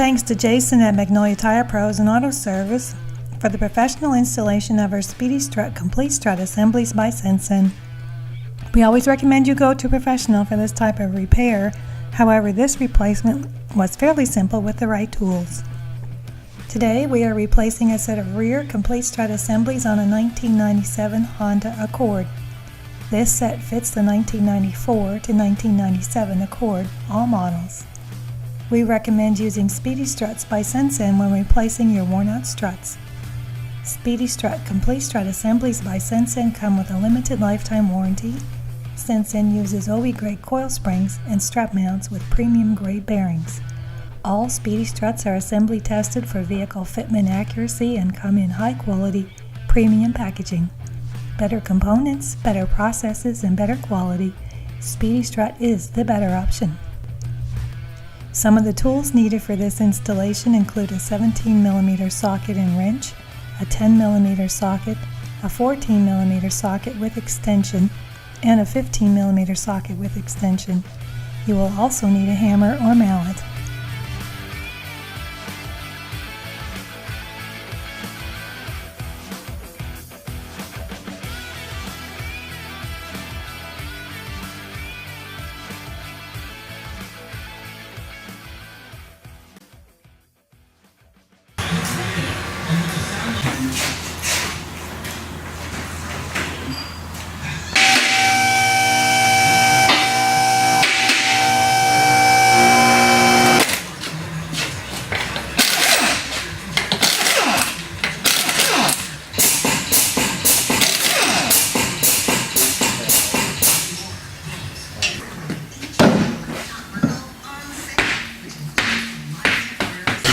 Thanks to Jason at Magnolia Tire Pros and Auto Service for the professional installation of our Speedy Strut Complete Strut Assemblies by Sensen. We always recommend you go to a professional for this type of repair. However, this replacement was fairly simple with the right tools. Today we are replacing a set of rear complete strut assemblies on a 1997 Honda Accord. This set fits the 1994 to 1997 Accord, all models. We recommend using Speedy Struts by Sensen when replacing your worn-out struts. Speedy Strut Complete Strut Assemblies by Sensen come with a limited lifetime warranty. Sensen uses OE-grade coil springs and strut mounts with premium-grade bearings. All Speedy Struts are assembly tested for vehicle fitment accuracy and come in high-quality, premium packaging. Better components, better processes, and better quality, Speedy Strut is the better option. Some of the tools needed for this installation include a 17mm socket and wrench, a 10mm socket, a 14mm socket with extension, and a 15mm socket with extension. You will also need a hammer or mallet.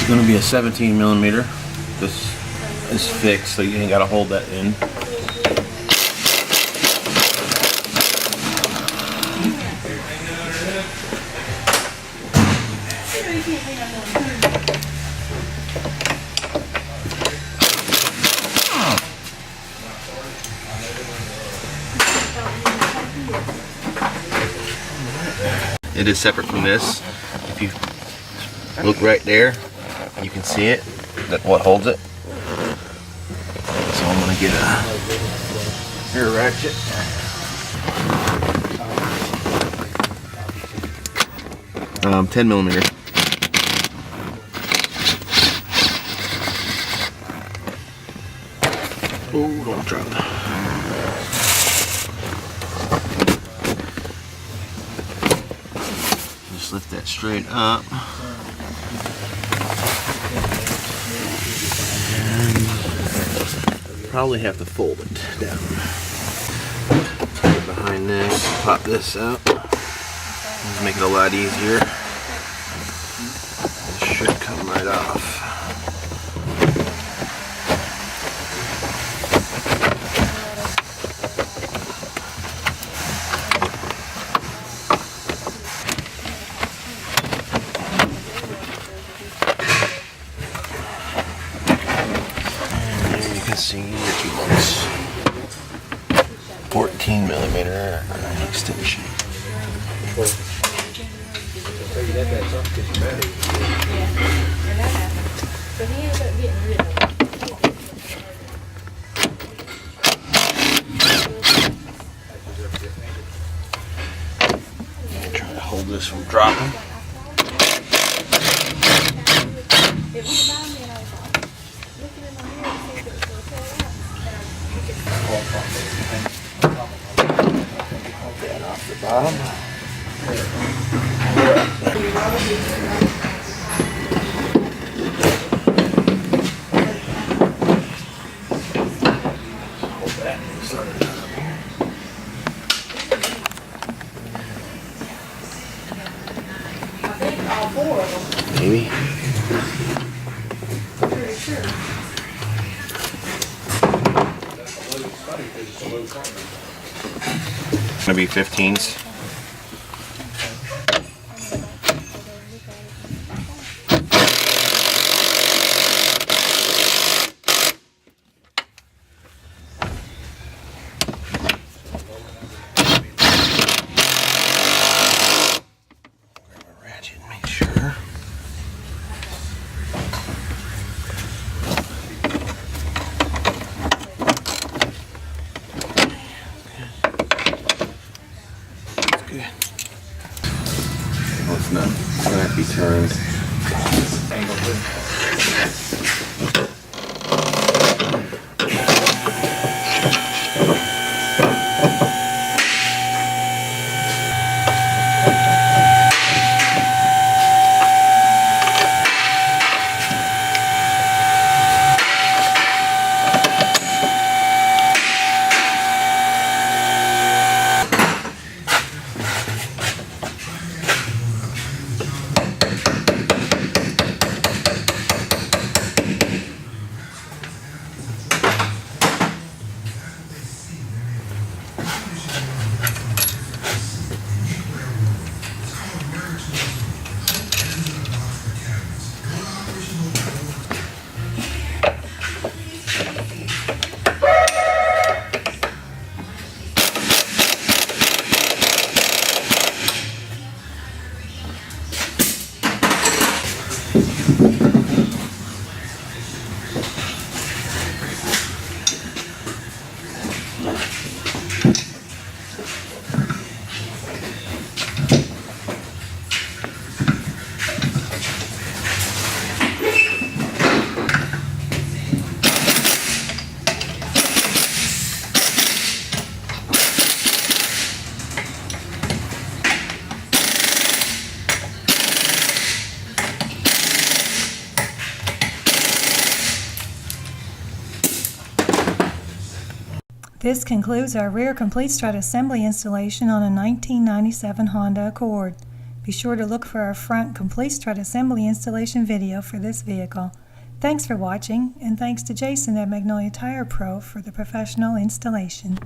It's going to be a 17mm. This is fixed, so you ain't got to hold that in. It is separate from this. If you look right there, you can see it, that what holds it. So I'm going to get a rear ratchet. Um, 10mm. Oh, don't drop. Just lift that straight up. Probably have to fold it down. Get behind this, pop this out. Just make it a lot easier. This should come right off. See your 2 months. 14mm extension. Try to hold this from dropping. That off the bottom. Hold that and start it up here. I think all 4 of them. Maybe. Pretty sure. Gonna be 15s. Grab a ratchet and make sure. turned. This concludes our rear complete strut assembly installation on a 1997 Honda Accord. Be sure to look for our front complete strut assembly installation video for this vehicle. Thanks for watching, and thanks to Jason at Magnolia Tire Pro for the professional installation.